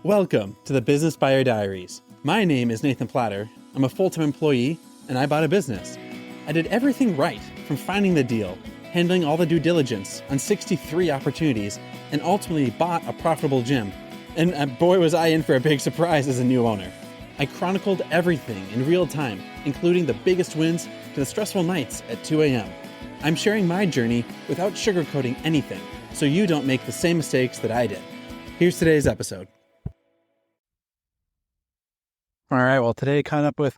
Welcome to the Business Buyer Diaries. My name is Nathan Platter. I'm a full-time employee, and I bought a business. I did everything right, from finding the deal, handling all the due diligence on 63 opportunities, and ultimately bought a profitable gym. And boy, was I in for a big surprise as a new owner. I chronicled everything in real time, including the biggest wins to the stressful nights at 2 a.m. I'm sharing my journey without sugarcoating anything, so you don't make the same mistakes that I did. Here's today's episode. All right, well, today I caught up with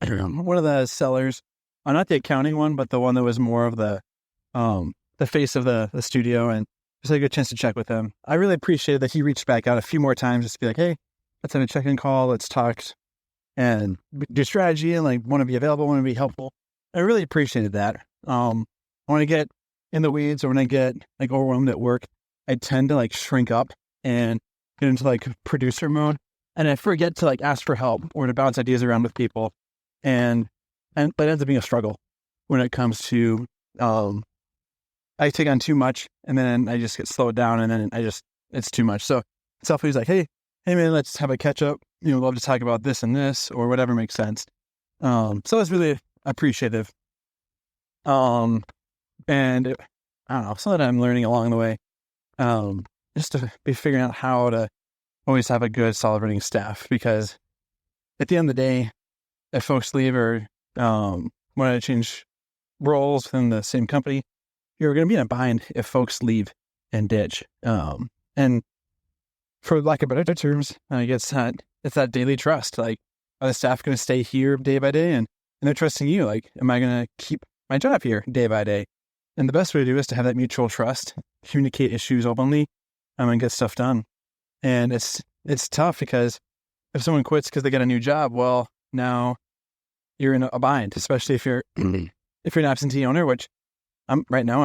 one of the sellers, not the accounting one, but the one that was more of the face of the studio, and just had a good chance to check with him. I really appreciated that he reached back out a few more times just to be like, hey, let's have a check-in call, let's talk and do strategy and like want to be available, want to be helpful. I really appreciated that. When I get in the weeds or when I get like overwhelmed at work, I tend to like shrink up and get into like producer mode. And I forget to like ask for help or to bounce ideas around with people. And that ends up being a struggle when it comes to, I take on too much and then I just get slowed down and then it's too much. So Selfie's like, hey man, let's have a catch up. Love to talk about this and this or whatever makes sense. So it's really appreciative. And I don't know, something that I'm learning along the way, just to be figuring out how to always have a good, solid running staff, because at the end of the day, if folks leave or want to change roles within the same company, you're going to be in a bind if folks leave and ditch. And for lack of better terms, it's that daily trust. Like, are the staff going to stay here day by day? And they're trusting you. Like, am I going to keep my job here day by day? And the best way to do is to have that mutual trust, communicate issues openly, and get stuff done. And it's tough because if someone quits because they get a new job, well, now you're in a bind, especially if you're an absentee owner, which I'm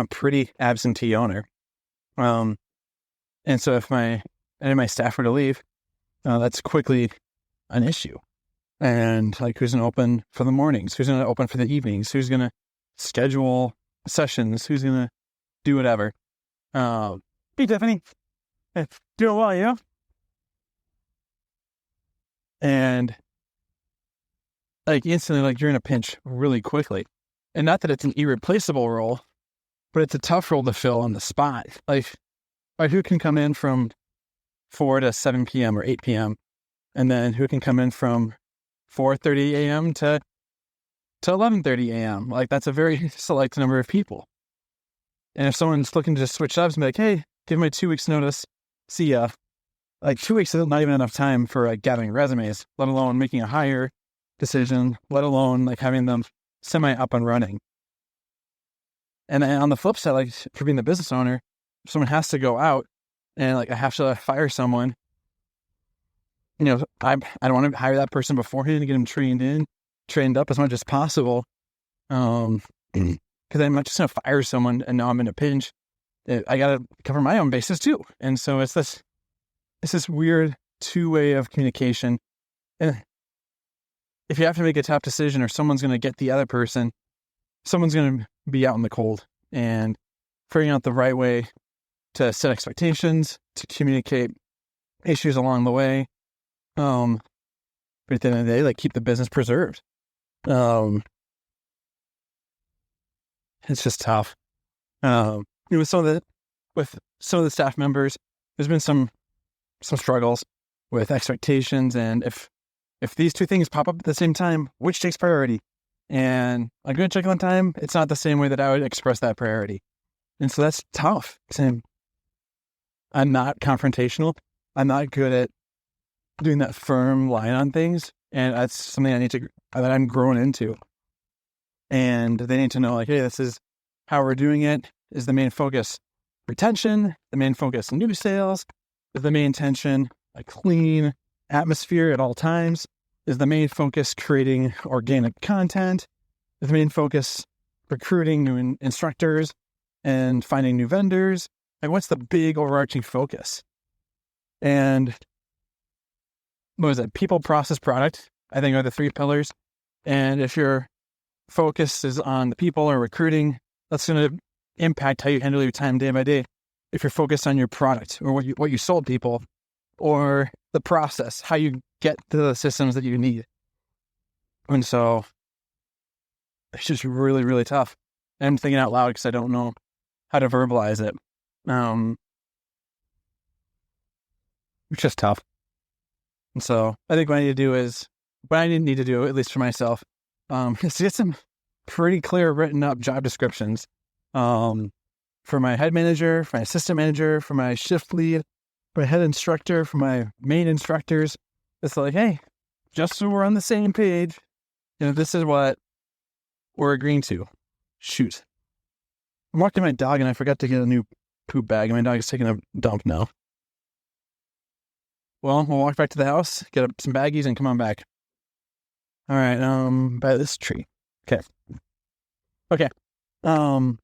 pretty absentee owner. And so if any of my staff were to leave, that's quickly an issue. And like, who's going to open for the mornings? Who's going to open for the evenings? Who's going to schedule sessions? Who's going to do whatever? Hey, Tiffany. Hey, doing well, yeah? And like instantly, like you're in a pinch really quickly. And not that it's an irreplaceable role, but it's a tough role to fill on the spot. Like who can come in from 4 to 7 p.m. or 8 p.m. and then who can come in from 4:30 a.m. to 11:30 a.m. Like, that's a very select number of people. And if someone's looking to switch jobs and be like, hey, give me 2 weeks notice, see ya. Like 2 weeks is not even enough time for like gathering resumes, let alone making a hire decision, let alone like having them semi up and running. And then on the flip side, like for being the business owner, if someone has to go out and like I have to fire someone, I don't want to hire that person beforehand and get them trained up as much as possible. Because I'm not just going to fire someone and now I'm in a pinch. I got to cover my own bases too. And so it's this weird two-way of communication. And if you have to make a tough decision or someone's going to get the other person, someone's going to be out in the cold, and figuring out the right way to set expectations, to communicate issues along the way. But at the end of the day, like, keep the business preserved. It's just tough. With some of the staff members, there's been some struggles with expectations, and if these two things pop up at the same time, which takes priority? And I'm going to check on time. It's not the same way that I would express that priority. And so that's tough. I'm not confrontational. I'm not good at doing that firm line on things. And that's something that I'm growing into. And they need to know, like, hey, this is how we're doing it. Is the main focus retention? The main focus new sales? Is the main intention a clean atmosphere at all times? Is the main focus creating organic content? Is the main focus recruiting new instructors and finding new vendors? Like, what's the big overarching focus? And what is it? People, process, product, I think, are the three pillars. And if your focus is on the people or recruiting, that's going to impact how you handle your time day by day. If you're focused on your product or what you sold people, or the process, how you get to the systems that you need. And so it's just really, really tough. And I'm thinking out loud because I don't know how to verbalize it. It's just tough. And so I think what I need to do, at least for myself, is to get some pretty clear written up job descriptions for my head manager, for my assistant manager, for my shift lead, for my head instructor, for my main instructors. It's like, hey, just so we're on the same page, this is what we're agreeing to. Shoot. I'm walking my dog and I forgot to get a new poop bag, and my dog is taking a dump now. Well, we'll walk back to the house, get up some baggies, and come on back. All right, by this tree. Okay. And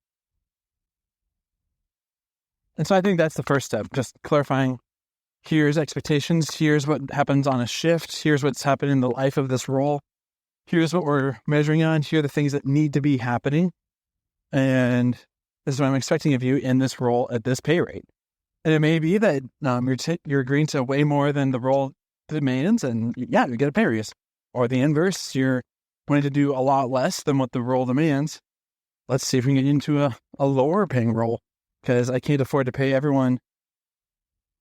so I think that's the first step, just clarifying, here's expectations, here's what happens on a shift, here's what's happening in the life of this role, here's what we're measuring on, here are the things that need to be happening, and this is what I'm expecting of you in this role at this pay rate. And it may be that you're agreeing to way more than the role demands, and you get a pay raise. Or the inverse, you're wanting to do a lot less than what the role demands. Let's see if we can get into a lower paying role, because I can't afford to pay everyone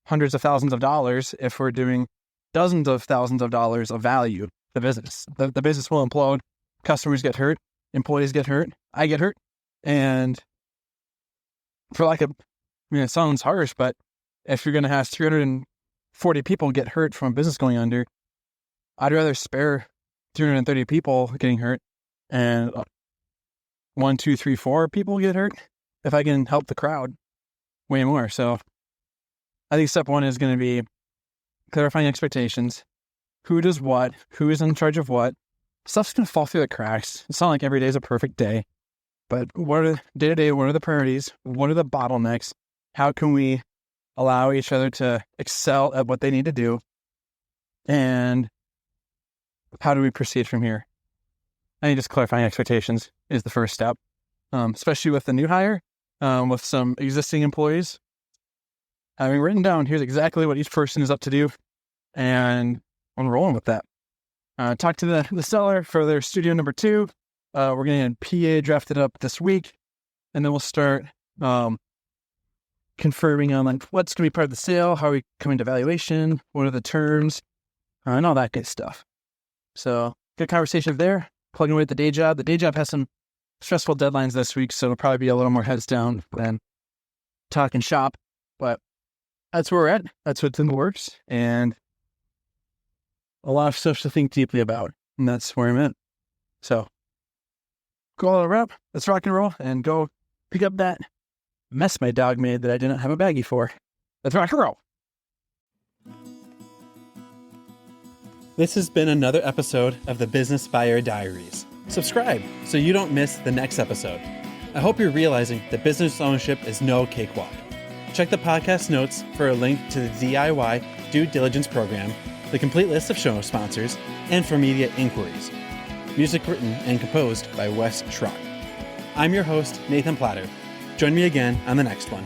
hundreds of thousands of dollars if we're doing dozens of thousands of dollars of value to the business. The business will implode, customers get hurt, employees get hurt, I get hurt. And for lack of, it sounds harsh, but if you're going to have 340 people get hurt from a business going under, I'd rather spare 330 people getting hurt and 1, 2, 3, 4 people get hurt if I can help the crowd way more. So I think step one is going to be clarifying expectations. Who does what? Who is in charge of what? Stuff's going to fall through the cracks. It's not like every day is a perfect day, but what are day to day? What are the priorities? What are the bottlenecks? How can we allow each other to excel at what they need to do? And how do we proceed from here? I think just clarifying expectations is the first step, especially with the new hire, with some existing employees. Having written down, here's exactly what each person is up to do, and I'm rolling with that. Talk to the seller for their studio number 2. We're getting a PA drafted up this week, and then we'll start confirming on like what's going to be part of the sale, how are we coming to valuation, what are the terms, and all that good stuff. So good conversation there. Plugging away at the day job. The day job has some stressful deadlines this week, so it'll probably be a little more heads down than talking shop. But that's where we're at. That's what's in the works, and a lot of stuff to think deeply about, and that's where I'm at. So go all around. Let's rock and roll and go pick up that mess my dog made that I didn't have a baggie for. Let's rock and roll. This has been another episode of the Business Buyer Diaries. Subscribe so you don't miss the next episode. I hope you're realizing that business ownership is no cakewalk. Check the podcast notes for a link to the DIY due diligence program, the complete list of show sponsors, and for media inquiries. Music written and composed by Wes Schrock. I'm your host, Nathan Platter. Join me again on the next one.